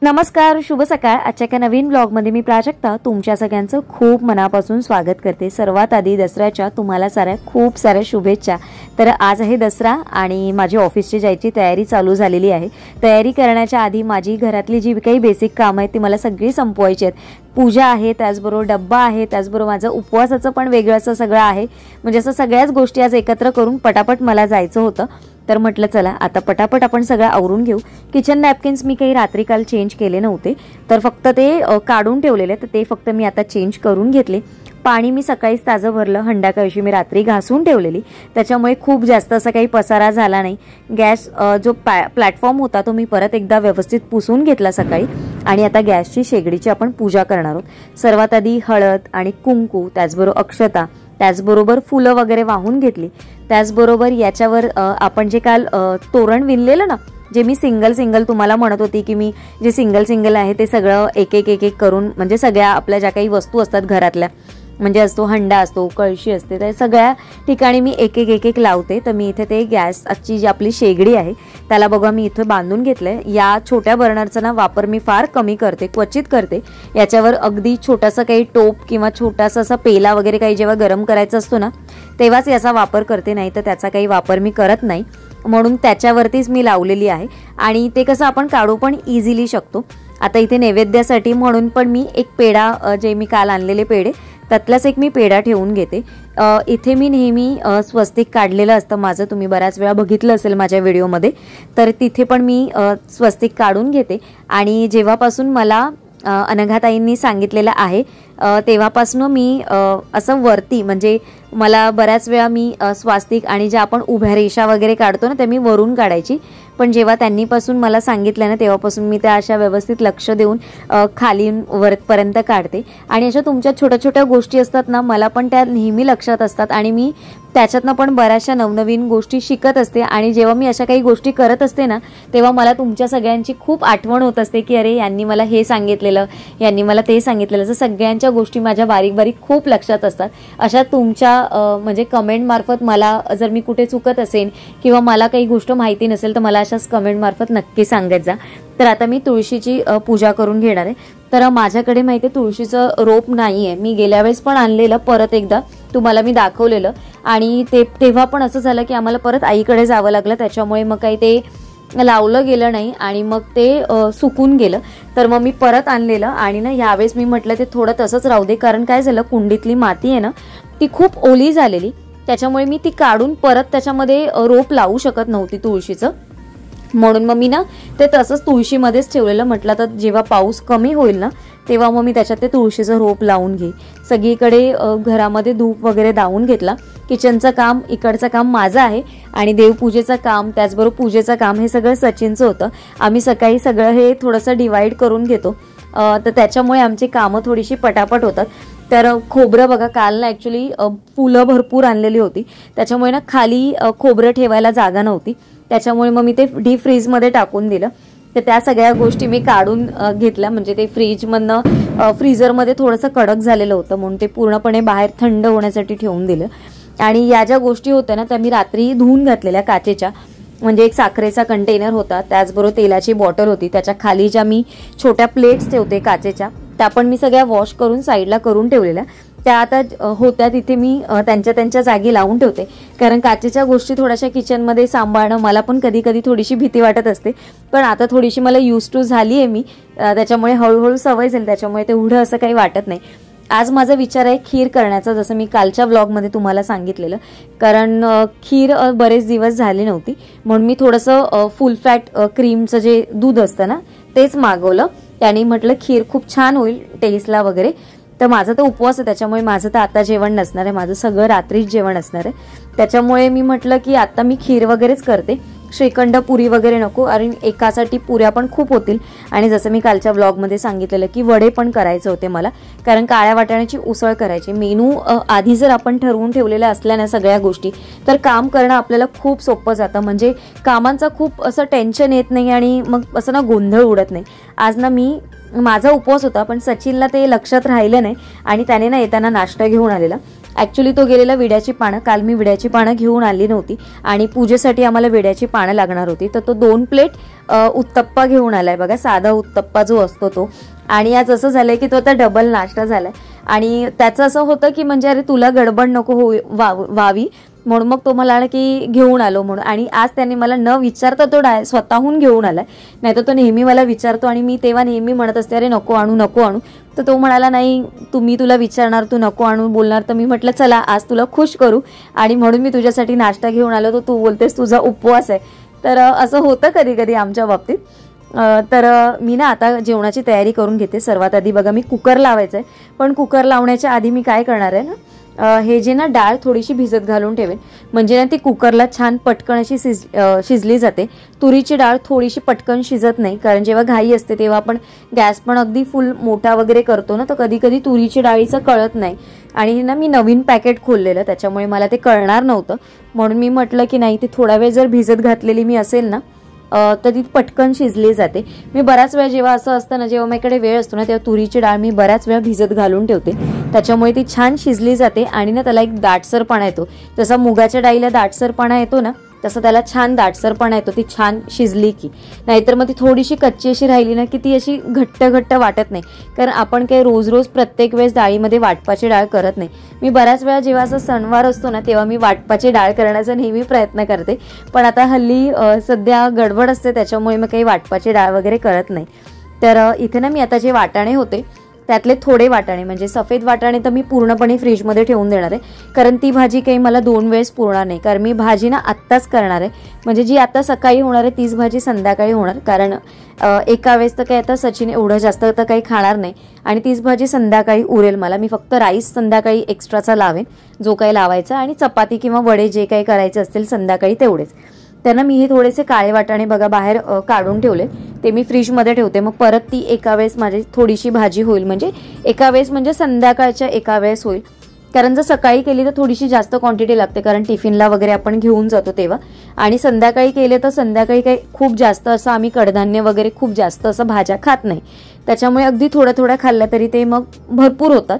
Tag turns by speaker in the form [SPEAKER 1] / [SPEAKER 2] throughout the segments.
[SPEAKER 1] नमस्कार, शुभ सकाळ। आजच्या एका नवीन ब्लॉगमध्ये मी प्राजक्ता तुमच्या सगळ्यांचं खूप मनापासून स्वागत करते। सर्वात आधी दसऱ्याच्या तुम्हाला खूप साऱ्या शुभेच्छा। तर आज आहे दसरा आणि माझी ऑफिसची जायची तयारी चालू झालेली आहे। तयारी करण्याच्या आधी माझी घरातली जी काही बेसिक कामं आहेत ती मला सगळी संपवायची आहेत। पूजा आहे, त्याचबरोबर डब्बा आहे, त्याचबरोबर माझं उपवासाचं पण वेगळं असं सगळं आहे। म्हणजे असं सगळ्याच गोष्टी आज एकत्र करून पटापट मला जायचं होतं। तर म्हटलं चला आता पटापट आपण सगळं आवरून घेऊ। किचन नॅपकिन्स मी काही रात्री काल चेंज केले नव्हते, तर फक्त ते काढून ठेवलेले, तर ते फक्त मी आता चेंज करून घेतले। पाणी मी सकाळीच ताजं भरलं, हंडा कळशी मी रात्री घासून ठेवलेली, त्याच्यामुळे खूप जास्त असा काही पसारा झाला नाही। गॅस जो प्लॅटफॉर्म होता तो मी परत एकदा व्यवस्थित पुसून घेतला सकाळी। आणि आता गॅसची शेगडीची आपण पूजा करणार आहोत। सर्वात आधी हळद आणि कुंकू, त्याचबरोबर अक्षता, त्याचबरोबर फुलं वगैरे वाहून घेतली। त्याचबरोबर याच्यावर आपण जे काल तोरण विणलेलं ना, जे मी सिंगल तुम्हाला म्हणत होती की मी जे सिंगल आहे ते सगळं एक एक करून, म्हणजे सगळ्या आपल्या ज्या काही वस्तू असतात घरातल्या, म्हणजे असतो हंडा असतो, कळशी असते, त्या सगळ्या ठिकाणी मी एक एक लावते। तर मी इथे ते गॅसची जी आपली शेगडी आहे त्याला बघा मी इथे बांधून घेतलंय। या छोट्या बर्नरचा ना वापर मी फार कमी करते, क्वचित करते। याच्यावर अगदी छोटासा काही टोप किंवा छोटासा असा पेला वगैरे काही जेव्हा गरम करायचा असतो ना तेव्हाच याचा वापर करते, नाही तर त्याचा काही वापर मी करत नाही, म्हणून त्याच्यावरतीच मी लावलेली आहे। आणि ते कसं आपण काढू पण इझिली शकतो। आता इथे नैवेद्यासाठी म्हणून पण मी एक पेढा, जे मी काल आणलेले पेढे त्यातलाच एक मी पेढा ठेवून घेते। इथे मी नेहमी स्वस्तिक काढलेलं असतं माझं, तुम्ही बऱ्याच वेळा बघितलं असेल माझ्या व्हिडिओमध्ये, तर तिथे पण मी स्वस्तिक काढून घेते। आणि जेव्हापासून मला अनघाताईंनी सांगितलेलं आहे तेव्हापासून मी असं वरती, म्हणजे मला बऱ्याच वेळा मी स्वास्तिक आणि ज्या आपण उभ्या रेषा वगैरे काढतो ना त्या मी वरून काढायची, पण जेव्हा त्यांनीपासून मला सांगितलं ना तेव्हापासून मी त्या अशा व्यवस्थित लक्ष देऊन खाली वरपर्यंत काढते। आणि अशा तुमच्या छोट्या छोट्या गोष्टी असतात ना, मला पण त्या नेहमी लक्षात असतात आणि मी त्याच्यातनं पण बऱ्याचशा नवनवीन गोष्टी शिकत असते। आणि जेव्हा मी अशा काही गोष्टी करत असते ना तेव्हा मला तुमच्या सगळ्यांची खूप आठवण होत असते की अरे यांनी मला हे सांगितलेलं, यांनी मला ते सांगितलेलं। असं सगळ्यांच्या गोष्टी माझ्या बारीक बारीक खूप लक्षात असतात। अशा तुमच्या म्हणजे कमेंट मार्फत मला जर मी कुठे चुकत असेल किंवा मला काही गोष्ट माहिती नसेल तर मला अशाच कमेंट मार्फत नक्की सांगत जा। तर आता मी तुळशीची पूजा करून घेणार आहे। तर माझ्याकडे माहिती आहे तुळशीचं रोप नाहीये, मी गेल्या वेळेस पण आणलेलं, परत एकदा तुम्हाला मी दाखवलेलं, आणि तेव्हा पण असं झालं की आम्हाला परत आईकडे जावं लागलं, त्याच्यामुळे मग काही ते लावलं गेलं नाही आणि मग ते सुकून गेलं। तर मग मी परत आणलेलं आणि ना यावेळेस मी म्हटलं ते थोडं तसंच राहू दे, कारण काय झालं कुंडीतली माती आहे ना ती खूप ओली झालेली, त्याच्यामुळे मी ती काढून परत त्याच्यामध्ये रोप लावू शकत नव्हती तुळशीचं, म्हणून मग मी ना ते तसंच तुळशीमध्येच ठेवलेलं। म्हटलं तर जेव्हा पाऊस कमी होईल ना तेव्हा मग मी त्याच्यात ते तुळशीचं रोप लावून घे। सगळीकडे घरामध्ये धूप वगैरे दावून घेतला। किचनचं काम, इकडचं काम माझं आहे आणि देवपूजेचं काम, त्याचबरोबर पूजेचं काम हे सगळं सचिनचं होतं। आम्ही सकाळी सगळं हे थोडंसं डिवाइड करून घेतो, तर त्याच्यामुळे आमची कामं थोडीशी पटापट होतात। तर खोबरं बघा काल ना ॲक्च्युली फुलं भरपूर आणलेली होती, त्याच्यामुळे ना खाली खोबरं ठेवायला जागा नव्हती, त्याच्यामुळे मग मी ते डीप फ्रीजमध्ये टाकून दिलं। तर त्या सगळ्या गोष्टी मी काढून घेतल्या, म्हणजे ते फ्रीजमधनं फ्रीझरमध्ये थोडंसं कडक झालेलं होतं म्हणून ते पूर्णपणे बाहेर थंड होण्यासाठी ठेवून दिलं। आणि या ज्या गोष्टी होत्या ना त्या मी रात्री धुवून घातलेल्या काचेच्या, म्हणजे एक साखरेचा कंटेनर होता, त्याचबरोबर तेलाची बॉटल होती, त्याच्या खाली ज्या मी छोट्या प्लेट्स ठेवते काचेच्या त्या पण मी सगळ्या वॉश करून साईडला करून ठेवलेल्या। त्या आता होत्या तिथे मी त्यांच्या जागी लावून ठेवते, कारण काचेच्या गोष्टी थोड्याशा किचनमध्ये सांभाळणं मला पण कधी कधी थोडीशी भीती वाटत असते, पण आता थोडीशी मला यूज टू झाली आहे मी, त्याच्यामुळे हळूहळू सवय झाली, त्याच्यामुळे ते एवढं असं काही वाटत नाही। आज माझा विचार आहे खीर करण्याचा, जसं मी कालच्या व्लॉगमध्ये तुम्हाला सांगितलेलं, कारण खीर बरेच दिवस झाली नव्हती, म्हणून मी थोडंसं फुल फॅट क्रीमचं जे दूध असतं ना तेच मागवलं। त्याने म्हटलं खीर खूप छान होईल टेस्टला वगैरे। तर माझा तर उपवास आहे, त्याच्यामुळे माझं तर आता जेवण नसणार आहे, माझं सगळं रात्रीच जेवण असणार आहे, त्याच्यामुळे मी म्हटलं की आता मी खीर वगैरेच करते, श्रीखंड पुरी वगैरे नको, आणि एकासाठी पुऱ्या पण खूप होतील। आणि जसं मी कालच्या व्लॉगमध्ये सांगितलेलं की वडे पण करायचे होते मला, कारण काळ्या वाटाण्याची उसळ करायची। मेनू आधी जर आपण ठरवून ठेवलेल्या असल्या ना सगळ्या गोष्टी तर काम करणं आपल्याला खूप सोपं जातं, म्हणजे कामांचं खूप असं टेन्शन येत नाही आणि मग असं ना गोंधळ उडत नाही। आज ना माझा उपवास होता पण सचिनला ते लक्षात राहिलं नाही आणि त्याने ना येताना नाश्ता घेऊन आलेला, ॲक्च्युली तो गेलेला विड्याची पानं, काल मी विड्याची पानं घेऊन आली नव्हती आणि पूजेसाठी आम्हाला विड्याची पानं लागणार होती, तर तो 2 प्लेट उत्तप्पा घेऊन आलाय बघा, साधा उत्तप्पा जो असतो तो. आणि आज असं झालंय की तो आता डबल नाश्ता झालाय आणि त्याचं असं होतं की म्हणजे अरे तुला गडबड नको व्हावी म्हणून मग तो मला की घेऊन आलो म्हणून. आणि आज त्याने मला न विचारता तो स्वतःहून घेऊन आलाय, नाही तर तो नेहमी मला विचारतो आणि मी तेव्हा नेहमी म्हणत असते अरे नको आणू नको आणू, तर तो म्हणाला नाही मी तुला विचारणार तू नको आणू बोलणार, तर मी म्हटलं चला आज तुला खुश करू आणि म्हणून मी तुझ्यासाठी नाश्ता घेऊन आलो, तर तू बोलतेस तुझा उपवास आहे. तर असं होतं कधी कधी आमच्या बाबतीत. तर मी ना आता जेवणाची तयारी करून घेते. सर्वात आधी बघा मी कुकर लावायचं आहे, पण कुकर लावण्याच्या आधी मी काय करणार आहे ना, हे जे ना डाळ थोडीशी भिजत घालून ठेवेन, म्हणजे ना ती कुकरला छान पटकन अशी शिजली जाते. तुरीची डाळ थोडीशी पटकन शिजत नाही, कारण जेव्हा घाई असते तेव्हा आपण गॅस पण अगदी फुल मोठा वगैरे करतो ना, तर कधी कधी तुरीची डाळीचं कळत नाही. आणि ना मी नवीन पॅकेट खोललेलं, त्याच्यामुळे मला ते कळणार नव्हतं, म्हणून मी म्हटलं की नाही ती थोडा वेळ जर भिजत घातलेली मी असेल ना तर ती पटकन शिजली जाते. मी बराच वेळ जेव्हा असं असतं ना, जेव्हा माझ्याकडे वेळ असतो ना, तेव्हा तुरीची डाळ मी बराच वेळ भिजत घालून ठेवते, त्याच्यामुळे ती छान शिजली जाते आणि ना त्याला एक दाटसरपणा येतो. जसा मुगाच्या डाळीला दाटसरपणा येतो ना, तसं त्याला छान दाटसरपणा येतो ती छान शिजली की. नाहीतर मग ती थोडीशी कच्ची अशी राहिली ना की ती अशी घट्ट घट्ट वाटत नाही, कारण आपण काही रोज रोज प्रत्येक वेळेस डाळीमध्ये वाटपाची डाळ करत नाही. मी बऱ्याच वेळा जेव्हा असं सणवार असतो ना तेव्हा मी वाटपाची डाळ करण्याचा नेहमी प्रयत्न करते, पण आता हल्ली सध्या गडबड असते त्याच्यामुळे मी काही वाटपाची डाळ वगैरे करत नाही. तर इथे ना मी आता जे वाटाणे होते त्यातले थोडे वाटाणे, म्हणजे सफेद वाटाणे तर मी पूर्णपणे फ्रीजमध्ये ठेवून देणार आहे, कारण ती भाजी काही मला 2 वेळेस पुरणार नाही. कारण मी भाजी ना आत्ताच करणार आहे, म्हणजे जी आता सकाळी होणार आहे तीच भाजी संध्याकाळी होणार, कारण एका वेळेस तर काही आता सचिन एवढं जास्त तर काही खाणार नाही आणि तीच भाजी संध्याकाळी उरेल मला. मी फक्त राईस संध्याकाळी एक्स्ट्राचा लावेन जो काही लावायचा, आणि चपाती किंवा वडे जे काही करायचे असतील संध्याकाळी तेवढेच. त्यांना मी हे थोडेसे काळे वाटाणे बघा बाहेर काढून ठेवले, ते मी फ्रीजमध्ये ठेवते, मग परत ती एका वेळेस माझी थोडीशी भाजी होईल, म्हणजे एका वेळेस म्हणजे संध्याकाळच्या एका वेळेस होईल. कारण जर सकाळी केली तर थोडीशी जास्त क्वांटिटी लागते, कारण टिफिनला वगैरे आपण घेऊन जातो तेव्हा, आणि संध्याकाळी केले तर संध्याकाळी काही खूप जास्त असं आम्ही कडधान्य वगैरे खूप जास्त असं भाज्या खात नाही, त्याच्यामुळे अगदी थोड्या थोड्या खाल्ल्या तरी ते मग भरपूर होतात.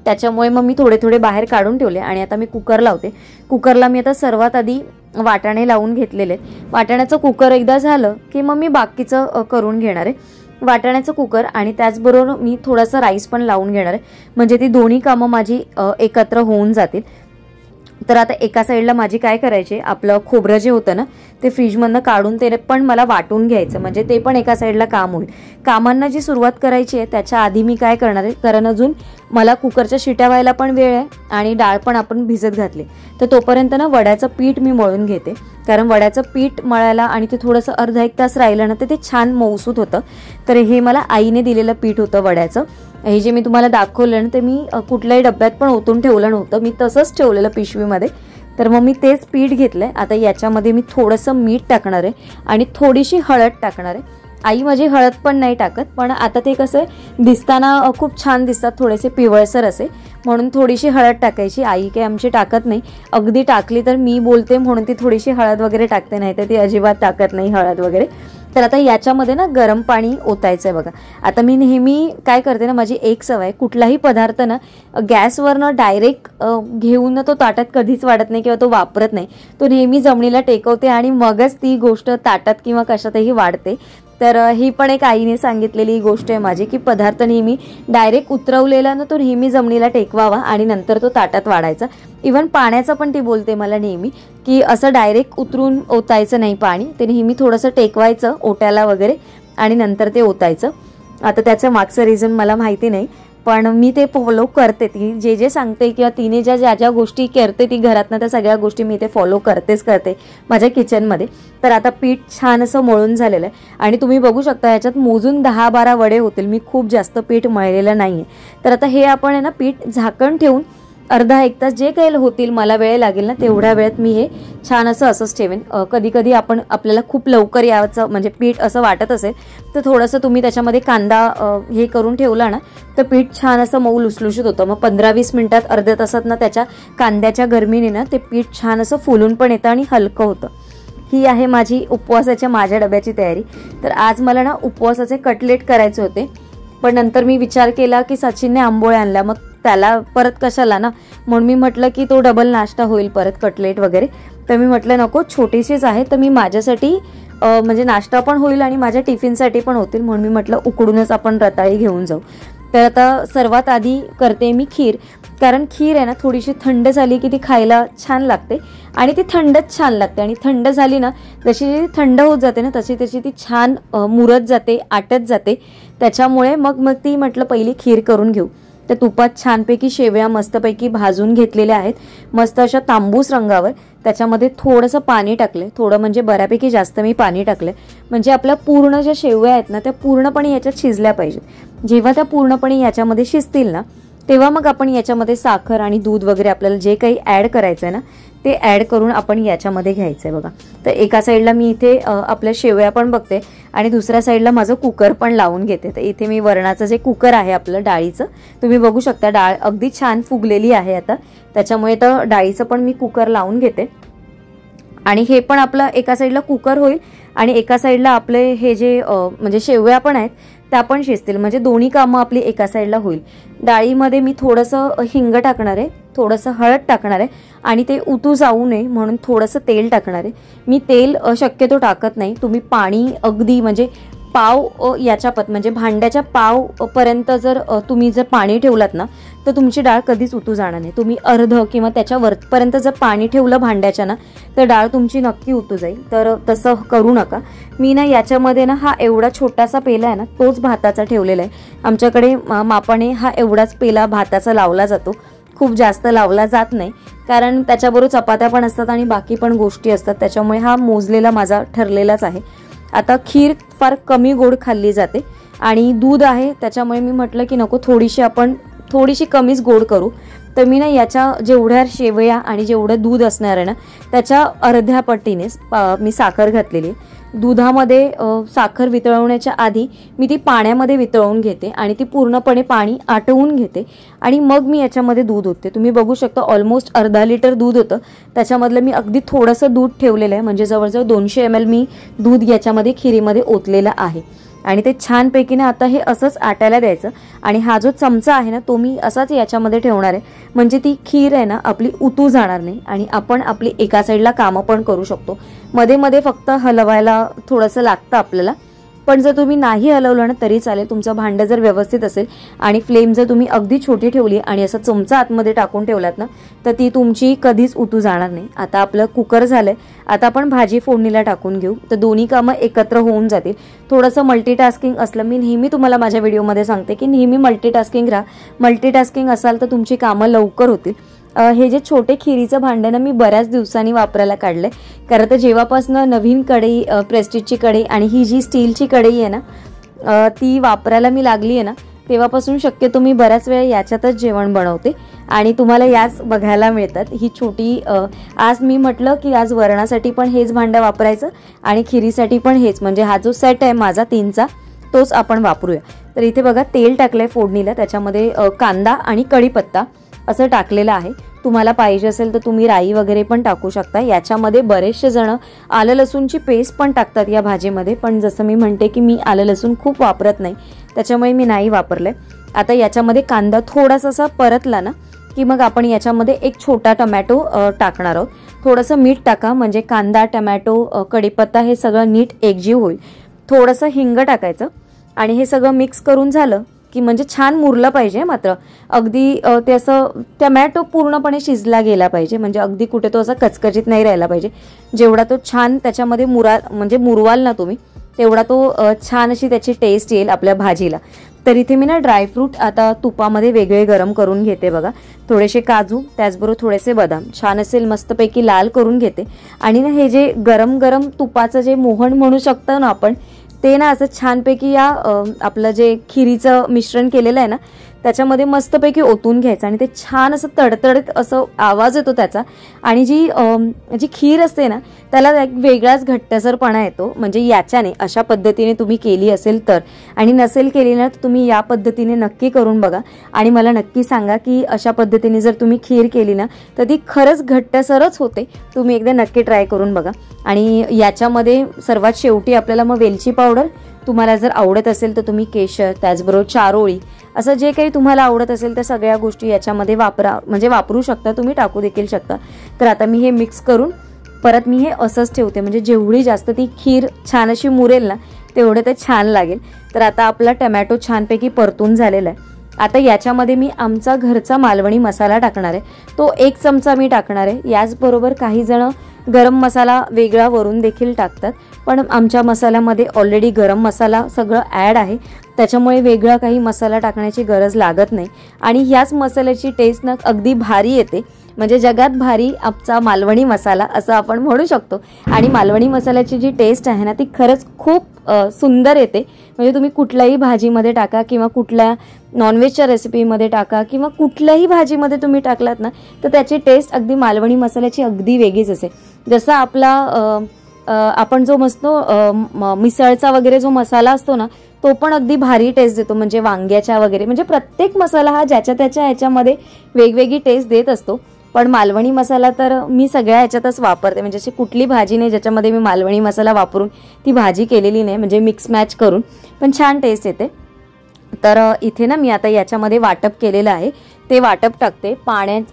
[SPEAKER 1] त्याच्यामुळे मग मी थोडे थोडे बाहेर काढून ठेवले आणि आता मी कुकर लावते. कुकरला मी आता सर्वात आधी वाटाणे लावून घेतलेले. वाटाण्याचं कुकर एकदा झालं की मग मी बाकीचं करून घेणार आहे. वाटाण्याचं कुकर आणि त्याचबरोबर मी थोडासा राईस पण लावून घेणार आहे, म्हणजे ती दोन्ही कामं माझी एकत्र होऊन जातील. तर आता एका साईडला माझी काय करायचे, आपलं खोबरं जे होतं ना ते फ्रीजमधनं काढून ते पण मला वाटून घ्यायचं, म्हणजे ते पण एका साईडला काम होईल. कामांना जी सुरुवात करायची आहे त्याच्या आधी मी काय करणार आहे, कारण अजून मला कुकरच्या शिट्या व्हायला पण वेळ आहे आणि डाळ पण आपण भिजत घातली, तर तोपर्यंत ना वड्याचं पीठ मी मळून घेते. कारण वड्याचं पीठ मळायला आणि ते थोडंसं अर्धा एक तास राहिलं ना तर ते छान मऊसूत होतं. तर हे मला आईने दिलेलं पीठ होतं वड्याचं. हे जे मी तुम्हाला दाखवलं ना ते मी कुठल्याही डब्यात पण ओतून ठेवलं नव्हतं, मी तसंच ठेवलेलं पिशवीमध्ये. तर मग मी तेच पीठ घेतलंय. आता याच्यामध्ये मी थोडंसं मीठ टाकणार आहे आणि थोडीशी हळद टाकणार आहे. आई माझी हळद पण नाही टाकत, पण आता ते कसं दिसताना खूप छान दिसतात, थोडेसे पिवळसर असे, म्हणून थोडीशी हळद टाकायची. आई काही आमची टाकत नाही, अगदी टाकली तर मी बोलते म्हणून ती थोडीशी हळद वगैरे टाकते, नाही तर ती अजिबात टाकत नाही हळद वगैरे. तर आता याच्यामध्ये ना गरम पाणी ओतायचं आहे बघा. आता मी नेहमी काय करते ना, माझी एक सवय, कुठलाही पदार्थ ना गॅसवरनं डायरेक्ट घेऊन ना तो ताटात कधीच वाढत नाही किंवा तो वापरत नाही, तो नेहमी जमिनीला टेकवते आणि मगच ती गोष्ट ताटात किंवा कशातही वाढते. तर ही पण एक आईने सांगितलेली गोष्ट आहे माझी, की पदार्थ नेहमी डायरेक्ट उतरवलेला ना तो नेहमी जमिनीला टेकवावा आणि नंतर तो ताटात वाढायचा. इव्हन पाण्याचं पण ती बोलते मला नेहमी, की असं डायरेक्ट उतरून ओतायचं नाही पाणी, ते नेहमी थोडंसं टेकवायचं ओट्याला वगैरे आणि नंतर ते ओतायचं. आता त्याचं मागचं रिझन मला माहिती नाही, पण मी ते फॉलो करते. ती जे जे सांगते किंवा तिने ज्या ज्या गोष्टी करते ती घरातनं, त्या सगळ्या गोष्टी मी ते फॉलो करते माझ्या किचनमध्ये. तर आता पीठ छान असं मळून झालेलं आहे आणि तुम्ही बघू शकता ह्याच्यात मोजून 10-12 वडे होतील. मी खूप जास्त पीठ मळलेलं नाही आहे. तर आता हे आपण आहे ना पीठ झाकण ठेवून अर्धा एक तास जे काही होतील, मला वेळ लागेल ना तेवढ्या वेळात मी हे छान असंच ठेवेन. कधी कधी आपल्याला खूप लवकर याचं म्हणजे पीठ असं वाटत असेल तर थोडंसं तुम्ही त्याच्यामध्ये कांदा हे करून ठेवला ना तर पीठ छान असं मऊ लुसलुशीत होतं. मग 15-20 मिनिटात अर्ध्या तासात ना त्याच्या कांद्याच्या गरमीने ना ते पीठ छान असं फुलून पण येतं आणि हलकं होतं. ही आहे माझी उपवासाच्या माझ्या डब्याची तयारी. तर आज मला ना उपवासाचे कटलेट करायचे होते, पण नंतर मी विचार केला की सचिनने आंबोळे आणला, मग त्याला परत कशाला ना, म्हणून मी म्हटलं की तो डबल नाश्ता होईल परत कटलेट वगैरे. तर मी म्हटलं नको, छोटीशीच आहे तर मी माझ्यासाठी म्हणजे नाश्ता पण होईल आणि माझ्या टिफिनसाठी पण होतील, म्हणून मी म्हटलं उकडूनच आपण रताळी घेऊन जाऊ. तर आता सर्वात आधी करते मी खीर, कारण खीर आहे ना थोडीशी थंड झाली की ती खायला छान लागते आणि ती थंडच छान लागते. आणि थंड झाली ना, जशी थंड होत जाते ना तशी तशी ती छान मुरत जाते, आटत जाते. त्याच्यामुळे मग ती म्हटलं पहिली खीर करून घेऊ. तर तुपात छानपैकी शेवया मस्तपैकी भाजून घेतलेल्या आहेत, मस्त अशा तांबूस रंगावर. त्याच्यामध्ये थोडंसं पाणी टाकलं, थोडं म्हणजे बऱ्यापैकी जास्त मी पाणी टाकलं, म्हणजे आपल्या पूर्ण ज्या शेवया आहेत ना त्या पूर्णपणे याच्यात शिजल्या पाहिजेत. जेव्हा त्या पूर्णपणे याच्यामध्ये शिजतील ना, तेव्हा मग आपण याच्यामध्ये साखर आणि दूध वगैरे आपल्याला जे काही ॲड करायचं आहे ना ते ॲड करून आपण याच्यामध्ये घ्यायचं आहे बघा. तर एका साईडला मी इथे आपल्या शेवया पण बघते आणि दुसऱ्या साईडला माझं कुकर पण लावून घेते. तर इथे मी वरणाचं जे कुकर आहे आपलं डाळीचं, तुम्ही बघू शकता डाळ अगदी छान फुगलेली आहे आता, त्याच्यामुळे तर डाळीचं पण मी कुकर लावून घेते. आणि हे पण आपलं एका साईडला कुकर होईल आणि एका साईडला आपले हे जे म्हणजे शेवया पण आहेत त्या पण शिजतील, म्हणजे दोन्ही कामं आपली एका साईडला होईल. डाळीमध्ये मी थोडंसं हिंग टाकणार आहे, थोडंसं हळद टाकणार आहे आणि ते उतू जाऊ नये म्हणून थोडंसं तेल टाकणार आहे. मी तेल शक्यतो टाकत नाही. तुम्ही पाणी अगदी म्हणजे पाव याच्यापत म्हणजे भांड्याच्या पावपर्यंत जर तुम्ही जर पाणी ठेवलात ना तर तुमची डाळ कधीच उतू जाणार नाही. तुम्ही अर्ध किंवा त्याच्या वरपर्यंत जर पाणी ठेवलं भांड्याच्या ना तर डाळ तुमची नक्की उतू जाईल. तर तसं करू नका. मी ना याच्यामध्ये ना हा एवढा छोटासा पेला आहे ना तोच भाताचा ठेवलेला आहे. आमच्याकडे मापाने हा एवढाच पेला भाताचा लावला जातो, खूप जास्त लावला जात नाही, कारण त्याच्याबरोबर चपात्या पण असतात आणि बाकी पण गोष्टी असतात, त्याच्यामुळे हा मोजलेला माझा ठरलेलाच आहे. आता खीर फार कमी गोड खाल्ली जाते आणि दूध आहे त्याच्यामुळे मी म्हटलं की नको, थोडीशी कमीच गोड करू. तर मी ना याच्या जेवढ्या शेवया आणि जेवढं दूध असणार आहे ना त्याच्या अर्ध्या पट्टीने मी साखर घातलेली आहे. दुधामध्ये साखर वितळवण्याच्या आधी मी ती पाण्यामध्ये वितळवून घेते आणि ती पूर्णपणे पाणी आटवून घेते आणि मग मी याच्यामध्ये दूध ओतते. तुम्ही बघू शकता ऑलमोस्ट अर्धा लिटर दूध होतं, त्याच्यामधलं मी अगदी थोडंसं दूध ठेवलेलं आहे, म्हणजे जवळजवळ 200 ml मी दूध याच्यामध्ये खिरीमध्ये ओतलेलं आहे. आणि ते छानपैकी ना आता हे असंच आटायला द्यायचं आणि हा जो चमचा आहे ना तो मी असाच याच्यामध्ये ठेवणार आहे, म्हणजे ती खीर आहे ना आपली उतू जाणार नाही आणि आपण आपली एका साईडला कामं पण करू शकतो. मध्ये मध्ये फक्त हलवायला थोडंसं लागतं आपल्याला, पण जर तुम्ही नाही हलवलं ना तरी चालेल. तुमचं भांडं जर व्यवस्थित असेल आणि फ्लेम जर तुम्ही अगदी छोटी ठेवली आणि असा चमचा आतमध्ये टाकून ठेवलात ना तर ती तुमची कधीच उतू जाणार नाही. आता आपलं कुकर झालंय, आता आपण भाजी फोडणीला टाकून घेऊ, तर दोन्ही कामं एकत्र होऊन जातील. थोडंसं मल्टीटास्किंग असलं, मी नेहमी तुम्हाला माझ्या व्हिडिओमध्ये सांगते की नेहमी मल्टीटास्किंग राहा. मल्टीटास्किंग असाल तर तुमची कामं लवकर होतील. हे जे छोटे खिरीचं भांडं ना मी बऱ्याच दिवसांनी वापरायला काढलंय, कारण तर जेव्हापासून नवीन कढई प्रेस्टिजची कढई आणि ही जी स्टीलची कढई आहे ना ती वापरायला मी लागली आहे ना तेव्हापासून शक्यतो मी बऱ्याच वेळा याच्यातच जेवण बनवते आणि तुम्हाला याच बघायला मिळतात. ही छोटी आज मी म्हटलं की आज वरणासाठी पण हेच भांडं वापरायचं आणि खिरीसाठी पण हेच, म्हणजे हा जो सेट आहे माझा 3चा तोच आपण वापरूया. तर इथे बघा तेल टाकलंय फोडणीला, त्याच्यामध्ये कांदा आणि कढीपत्ता असं टाकलेलं आहे. तुम्हाला पाहिजे असेल तर तुम्ही राई वगैरे पण टाकू शकता. याच्यामध्ये बरेचसे जण आलं लसूणची पेस्ट पण टाकतात या भाजीमध्ये, पण जसं मी म्हणते की मी आलं लसूण खूप वापरत नाही त्याच्यामुळे मी नाही वापरलंय. आता याच्यामध्ये कांदा थोडासा असा परतला ना की मग आपण याच्यामध्ये एक छोटा टमॅटो टाकणार आहोत. थोडंसं मीठ टाका, म्हणजे कांदा टमॅटो कढीपत्ता हे सगळं नीट एकजीव होईल. थोडंसं हिंग टाकायचं आणि हे सगळं मिक्स करून झालं की म्हणजे छान मुरलं पाहिजे. मात्र अगदी ते असं टमॅटो पूर्णपणे शिजला गेला पाहिजे, म्हणजे अगदी कुठे तो असा कचकचित नाही राहिला पाहिजे. जेवढा तो छान त्याच्यामध्ये मुरवाल ना तुम्ही तेवढा तो छान अशी त्याची टेस्ट येईल आपल्या भाजीला. तर इथे मी ना ड्रायफ्रूट आता तुपामध्ये वेगळे गरम करून घेते बघा. थोडेसे काजू, त्याचबरोबर थोडेसे बदाम छान असेल मस्तपैकी लाल करून घेते आणि ना हे जे गरम गरम तुपाचं जे मोहन म्हणू शकतो ना आपण, ते ना असं छानपैकी या आपलं जे खिरीचं मिश्रण केलेलं आहे ना त्याच्यामध्ये मस्तपैकी ओतून घ्यायचं आणि ते छान असं तडतडत असं आवाज येतो त्याचा. आणि जी खीर असते ना त्याला एक वेगळाच घट्टसरपणा येतो, म्हणजे याच्याने अशा पद्धतीने तुम्ही केली असेल तर. आणि नसेल केली ना तर तुम्ही या पद्धतीने नक्की करून बघा आणि मला नक्की सांगा की अशा पद्धतीने जर तुम्ही खीर केली ना तर ती खरंच घट्टसरच होते. तुम्ही एकदा नक्की ट्राय करून बघा. आणि याच्यामध्ये सर्वात शेवटी आपल्याला मग वेलची पावडर, तुम्हाला जर आवडत असेल तर तुम्ही केशर, त्याचबरोबर चारोळी, असं जे काही तुम्हाला आवडत असेल त्या सगळ्या गोष्टी याच्यामध्ये वापरू शकता, तुम्ही टाकू देखील शकता. तर आता मी हे मिक्स करून परत मी हे असंच ठेवते, म्हणजे जेवढी जास्त ती खीर छान अशी मुरेल ना तेवढं ते छान लागेल. तर आता आपला टमॅटो छानपैकी परतून झालेला आहे. आता याच्यामध्ये मी आमचा घरचा मालवणी मसाला टाकणार आहे, तो 1 चमचा मी टाकणार आहे. याचबरोबर काही जण गरम मसाला वेगळा वरून देखील टाकतात, पण आमच्या मसाल्यामध्ये ऑलरेडी गरम मसाला सगळं ॲड आहे, त्याच्यामुळे वेगळा काही मसाला टाकण्याची गरज लागत नाही. आणि ह्याच मसाल्याची टेस्ट ना अगदी भारी येते, म्हणजे जगात भारी आमचा मालवणी मसाला असं आपण म्हणू शकतो. आणि मालवणी मसाल्याची जी टेस्ट आहे ना ती खरंच खूप सुंदर येते. म्हणजे तुम्ही कुठल्याही भाजीमध्ये टाका किंवा कुठल्या नॉनव्हेजच्या रेसिपीमध्ये टाका किंवा कुठल्याही भाजीमध्ये तुम्ही टाकलात ना तर त्याची टेस्ट अगदी मालवणी मसाल्याची अगदी वेगळीच असे. जसा आपला आपण जो मिसळचा वगैरे जो मसाला असतो ना तो पण अगदी भारी टेस्ट देतो, म्हणजे वांग्याच्या वगैरे, म्हणजे प्रत्येक मसाला हा ज्याच्या त्याच्या ह्याच्यामध्ये वेगवेगळी टेस्ट देत असतो. पण मालवणी मसाला तर मी सगळ्या ह्याच्यातच वापरते, म्हणजे अशी कुठली भाजी नाही ज्याच्यामध्ये मी मालवणी मसाला वापरून ती भाजी केलेली नाही, म्हणजे मिक्स मॅच करून, पण छान टेस्ट येते. तर इथे ना मी आता याच्यामध्ये वाटप केलेलं आहे ते वाटप टाकते.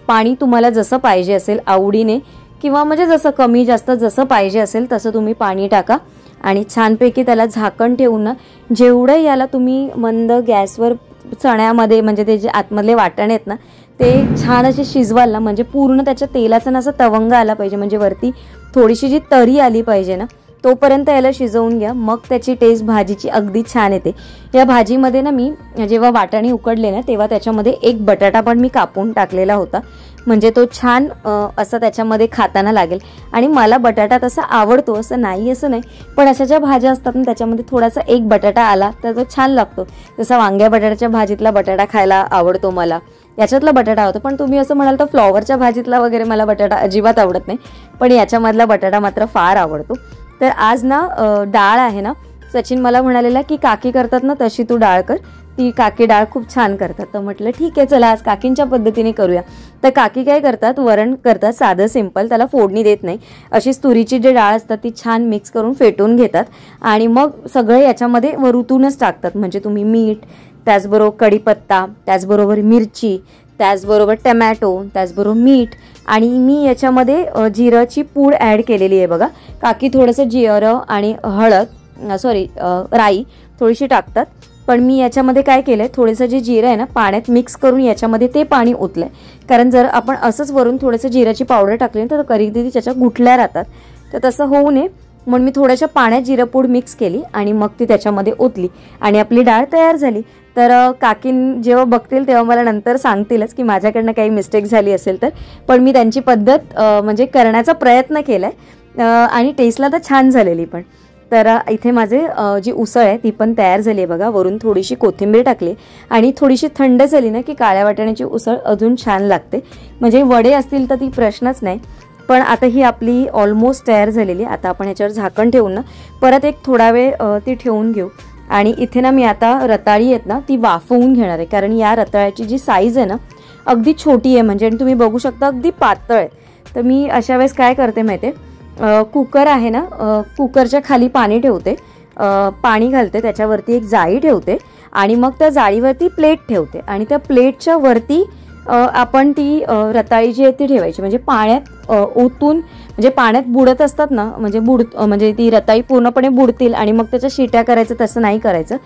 [SPEAKER 1] पाणी तुम्हाला जसं पाहिजे असेल आवडीने किंवा म्हणजे जसं कमी जास्त जसं पाहिजे असेल तसं तुम्ही पाणी टाका आणि छानपैकी त्याला झाकण ठेवून ना जेवढं याला तुम्ही मंद गॅसवर चण्यामध्ये म्हणजे ते जे आतमधले वाटण आहेत ना ते छान असे शिजवाल ना, म्हणजे पूर्ण त्याच्या तेलाचा ना असा तवंग आला पाहिजे, म्हणजे वरती थोडीशी जी तरी आली पाहिजे ना तोपर्यंत याला शिजवून घ्या, मग त्याची टेस्ट भाजीची अगदी छान येते. या भाजीमध्ये ना मी जेव्हा वाटाणे उकडले ना तेव्हा त्याच्यामध्ये 1 बटाटा पण मी कापून टाकलेला होता, म्हणजे तो छान असं त्याच्यामध्ये खाताना लागेल. आणि मला बटाटा तसा आवडतो असं नाही पण अशा ज्या भाज्या असतात ना त्याच्यामध्ये थोडासा 1 बटाटा आला तर तो छान लागतो. जसा वांग्या बटाट्याच्या भाजीतला बटाटा खायला आवडतो मला, याच्यातला बटाटा आवडतो. पण तुम्ही असं म्हणाल तर फ्लॉवरच्या भाजीतला वगैरे मला बटाटा अजिबात आवडत नाही, पण याच्यामधला बटाटा मात्र फार आवडतो. तर आज ना डाळ आहे ना, सचिन मला म्हणालेला की काकी करतात ना तशी तू डाळ कर, ती काकी डाळ खूप छान करतात. तर म्हटलं ठीक आहे चला आज काकींच्या पद्धतीने करूया. तर काकी काय करतात, वरण करतात साधं सिंपल, त्याला फोडणी देत नाही. अशीच तुरीची जी डाळ असतात ती छान मिक्स करून फेटून घेतात आणि मग सगळं याच्यामध्ये वरूतूनच टाकतात. म्हणजे तुम्ही मीठ, त्याचबरोबर कढीपत्ता, त्याचबरोबर मिरची, त्याचबरोबर टमॅटो, त्याचबरोबर मीठ आणि मी याच्यामध्ये जिराची पूड ॲड केलेली आहे बघा. काकी थोडंसं जिरं आणि राई थोडीशी टाकतात, पण मी याच्यामध्ये काय केलंय थोडंसं जे जिरं आहे ना पाण्यात मिक्स करून याच्यामध्ये ते पाणी ओतलंय. कारण जर आपण असंच वरून थोडंसं जिराची पावडर टाकली तर कधी त्याच्या गुठल्या राहतात, तर तसं होऊ नये म्हणून मी थोड्याशा पाण्यात जिरपूड मिक्स केली आणि मग ती त्याच्यामध्ये ओतली आणि आपली डाळ तयार झाली. तर काकीन जेव्हा बघतील तेव्हा मला नंतर सांगतीलच की माझ्याकडनं काही मिस्टेक झाली असेल तर, पण मी त्यांची पद्धत म्हणजे करण्याचा प्रयत्न केलाय आणि टेस्टला तर छान झालेली पण. तर इथे माझे जी उसळ आहे ती पण तयार झाली आहे बघा. वरून थोडीशी कोथिंबीर टाकली आणि थोडीशी थंड झाली ना की काळ्या वाटाण्याची उसळ अजून छान लागते. म्हणजे वडे असतील तर ती प्रश्नच नाही. पण आता ही आपली ऑलमोस्ट तयार झालेली. आता आपण ह्याच्यावर झाकण ठेवून ना परत एक थोडा वेळ ती ठेवून घेऊ. आणि इथे ना मी आता रताळी आहेत ना ती वाफवून घेणार आहे, कारण या रताळ्याची जी साईज आहे ना अगदी छोटी आहे, म्हणजे तुम्ही बघू शकता अगदी पातळ आहे. तर मी अशा वेळेस काय करते माहिती आहे, कुकर आहे ना, कुकरच्या खाली पाणी ठेवते, पाणी घालते, त्याच्यावरती एक जाळी ठेवते आणि मग त्या जाळीवरती प्लेट ठेवते आणि त्या प्लेटच्या वरती आपण ती रताळी जी आहे ती ठेवायची. म्हणजे पाण्यात ओतून म्हणजे पाण्यात बुडत असतात ना, म्हणजे ती रताळी पूर्णपणे बुडतील आणि मग त्याच्या शिट्या करायचं, तसं नाही करायचं.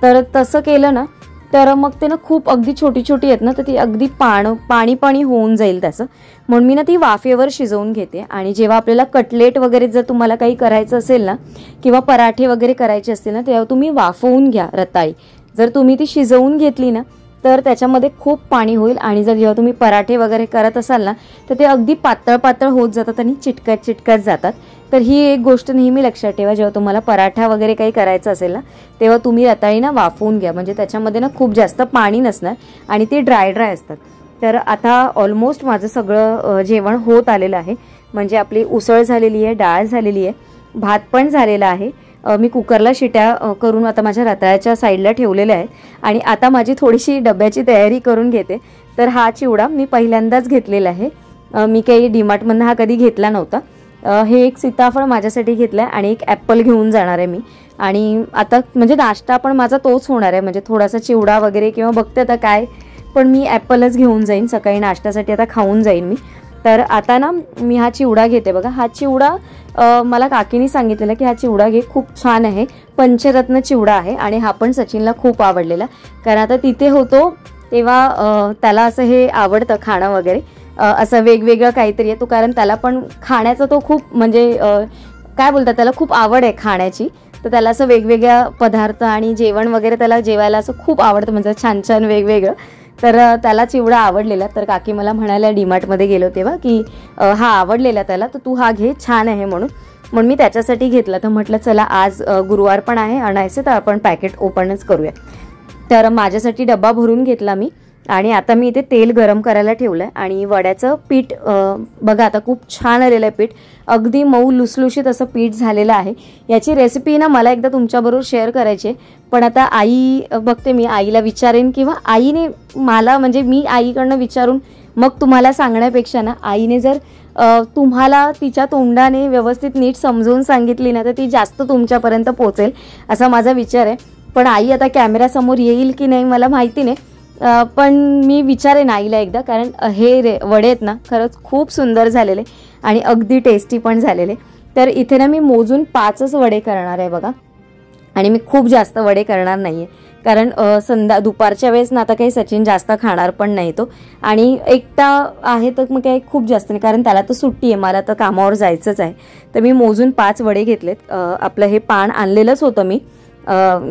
[SPEAKER 1] तर तसं केलं ना तर मग ते ना खूप अगदी छोटी छोटी आहेत ना तर ती अगदी पाणी होऊन जाईल त्याचं. म्हणून मी ना ती वाफेवर शिजवून घेते. आणि जेव्हा आपल्याला कटलेट वगैरे जर तुम्हाला काही करायचं असेल ना किंवा पराठे वगैरे करायचे असतील ना तेव्हा तुम्ही वाफवून घ्या रताळी. जर तुम्ही ती शिजवून घेतली ना तर त्याच्यामध्ये खूप पाणी होईल आणि जर जेव्हा तुम्ही पराठे वगैरे करत असाल ना तर ते अगदी पातळ होत जातात आणि चिटकत जातात. तर ही एक गोष्ट नेहमी लक्षात ठेवा, जेव्हा तुम्हाला पराठा वगैरे काही करायचं असेल ना तेव्हा तुम्ही रताळी ना वाफवून घ्या, म्हणजे त्याच्यामध्ये ना खूप जास्त पाणी नसणार आणि ते ड्राय असतात. तर आता ऑलमोस्ट माझं सगळं जेवण होत आलेलं आहे. म्हणजे आपली उसळ झालेली आहे, डाळ झालेली आहे, भात पण झालेला आहे. मी कुकरला शिट्या करून आता माझ्या रताळ्याच्या साईडला ठेवलेल्या आहेत आणि आता माझी थोडीशी डब्याची तयारी करून घेते. तर हा चिवडा मी पहिल्यांदाच घेतलेला आहे, मी काही डीमार्टमधनं हा कधी घेतला नव्हता. हे एक सीताफळ माझ्यासाठी घेतलं आहे आणि एक ॲपल घेऊन जाणार आहे मी. आणि आता म्हणजे नाश्ता पण माझा तोच होणार आहे, म्हणजे थोडासा चिवडा वगैरे किंवा बघते आता काय, पण मी ॲपलच घेऊन जाईन सकाळी नाश्त्यासाठी, आता खाऊन जाईन मी. तर आता ना मी हा चिवडा घेते बघा. हा चिवडा मला काकीने सांगितलेला की हा चिवडा घे, खूप छान आहे, पंचरत्न चिवडा आहे. आणि हा पण सचिनला खूप आवडलेला, कारण आता तिथे होतो तेव्हा त्याला असं हे आवडतं खाणं वगैरे, असं वेगवेगळं काहीतरी आहे तो, कारण त्याला पण खाण्याचा तो खूप म्हणजे काय बोलतात त्याला खूप आवड आहे खाण्याची. तर त्याला असं वेगवेगळ्या पदार्थ आणि जेवण वगैरे त्याला जेवायला असं खूप आवडतं, म्हणजे छान छान वेगवेगळं. तर त्याला चिवडा आवडलेला. तर काकी मला म्हणाल्या डीमार्टमध्ये गेलो तेव्हा की हा आवडलेला त्याला, तर तू हा घे, छान आहे म्हणून मी त्याच्यासाठी घेतला. तर म्हटलं चला आज गुरुवार पण आहे आणायचं, तर आपण पॅकेट ओपनच करूया. तर माझ्यासाठी डब्बा भरून घेतला मी. आणि आता मी इथे तेल गरम करायला ठेवलं आहे. आणि वड्याचं पीठ बघा आता खूप छान आलेलं आहे पीठ, अगदी मऊ लुसलुशीत असं पीठ झालेलं आहे. याची रेसिपी ना मला एकदा तुमच्याबरोबर शेअर करायची आहे, पण आता आई बघते, मी आईला विचारेन किंवा आईने मला, म्हणजे मी आईकडनं विचारून मग तुम्हाला सांगण्यापेक्षा ना आईने जर तुम्हाला तिच्या तोंडाने व्यवस्थित नीट समजवून सांगितली ना, तर ती जास्त तुमच्यापर्यंत पोहोचेल असा माझा विचार आहे. पण आई आता कॅमेऱ्यासमोर येईल की नाही मला माहिती नाही, पण मी विचारेन आईला एकदा, कारण हे वडे आहेत ना खरंच खूप सुंदर झालेले आणि अगदी टेस्टी पण झालेले. तर इथे ना मी मोजून 5च वडे करणार आहे बघा. आणि मी खूप जास्त वडे करणार नाही आहे, कारण दुपारच्या वेळेस ना आता काही सचिन जास्त खाणार पण नाही तो, आणि एकटा आहे तर मग काही खूप जास्त नाही, कारण त्याला तर सुट्टी आहे, मला तर कामावर जायचंच आहे. तर मी मोजून 5 वडे घेतलेत. आपलं हे पान आणलेलंच होतं मी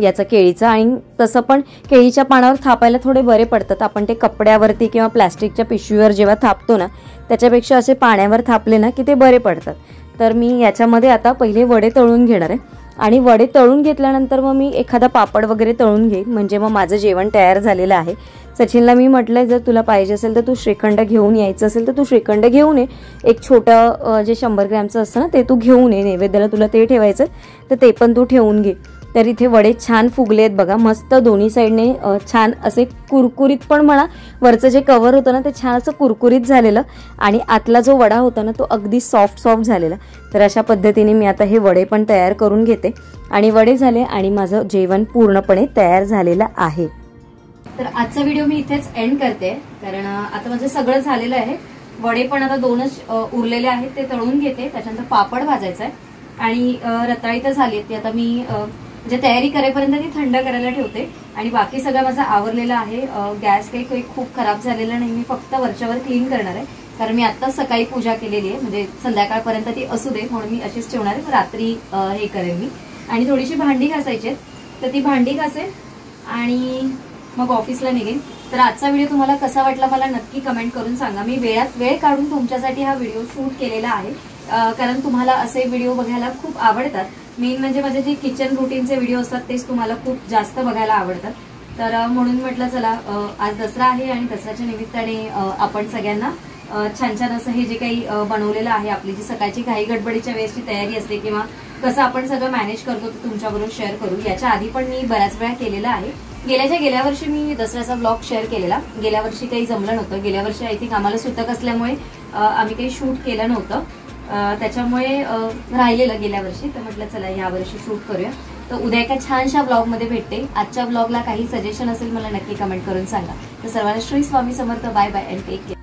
[SPEAKER 1] याचं केळीचं, आणि तसं पण केळीच्या पानावर थापायला थोडे बरे पडतात. आपण ते कपड्यावरती किंवा प्लॅस्टिकच्या पिशवीवर जेव्हा थापतो ना, त्याच्यापेक्षा असे पाण्यावर थापले ना की ते बरे पडतात. तर मी याच्यामध्ये आता पहिले वडे तळून घेणार आहे. आणि वडे तळून घेतल्यानंतर मग मी एखादा पापड वगैरे तळून घेईन, म्हणजे मग माझं जेवण तयार झालेलं आहे. सचिनला मी म्हटलं जर तुला पाहिजे असेल तर तू श्रीखंड घेऊन यायचं असेल तर तू श्रीखंड घेऊन ये, एक छोटं जे 100 ग्रॅमचं असतं ना ते तू घेऊन ये, नैवेद्याला तुला ते ठेवायचं तर ते पण तू ठेवून घे. तर इथे वडे छान फुगले आहेत बघा, मस्त दोन्ही साईडने छान असे कुरकुरीत पण म्हणा, वरचं जे कव्हर होतं ना ते छान असं कुरकुरीत झालेलं, आणि आतला जो वडा होता ना तो अगदी सॉफ्ट झालेला. तर अशा पद्धतीने मी आता हे वडे पण तयार करून घेते. आणि वडे झाले आणि माझं जेवण पूर्णपणे तयार झालेलं आहे. तर आजचा व्हिडिओ मी इथेच एंड करते, कारण आता माझं सगळं झालेलं आहे. वडे पण आता 2च उरलेले आहेत, ते तळून घेते. त्याच्यानंतर पापड भाजायचा आहे आणि रताळी तर झाली, ती आता मी म्हणजे तयारी करेपर्यंत ती थंड करायला ठेवते. आणि बाकी सगळं माझं आवरलेलं आहे. गॅस काही खूप खराब झालेला नाही, मी फक्त वरच्यावर क्लीन करणार आहे, कारण मी आत्ताच सकाळी पूजा केलेली आहे, म्हणजे संध्याकाळपर्यंत ती असू दे म्हणून मी अशीच ठेवणार आहे. रात्री हे करेन मी. आणि थोडीशी भांडी घासायची, तर ती भांडी घासेल आणि मग ऑफिसला निघेन. तर आजचा व्हिडिओ तुम्हाला कसा वाटला मला नक्की कमेंट करून सांगा. मी वेळ काढून तुमच्यासाठी हा व्हिडिओ शूट केलेला आहे, कारण तुम्हाला असे व्हिडिओ बघायला खूप आवडतात. मेन म्हणजे माझे जे किचन रुटीनचे व्हिडिओ असतात तेच तुम्हाला खूप जास्त बघायला आवडतात. तर म्हणून म्हटलं चला आज दसरा आहे आणि दसऱ्याच्या निमित्ताने आपण सगळ्यांना छान छान असं हे जे काही बनवलेलं आहे, आपली जी सकाळची घाई गडबडीच्या वेळेसची तयारी असते किंवा कसं आपण सगळं मॅनेज करतो ते तुमच्याबरोबर शेअर करू. याच्या आधी पण मी बऱ्याच वेळा केलेलं आहे. गेल्या वर्षी मी दसऱ्याचा ब्लॉग शेअर केलेला. गेल्या वर्षी काही जमलं नव्हतं. गेल्या वर्षी आय थिंक आम्हाला सुट्टक असल्यामुळे आम्ही काही शूट केलं नव्हतं, त्याच्यामुळे राहिलेलं गेल्या वर्षी. तर म्हटलं चला यावर्षी शूट करूया. तर उद्या एका छानशा ब्लॉगमध्ये भेटते. आजच्या ब्लॉगला काही सजेशन असेल मला नक्की कमेंट करून सांगा. तर सर्वांना Shri Swami Samarth. Bye bye and take care.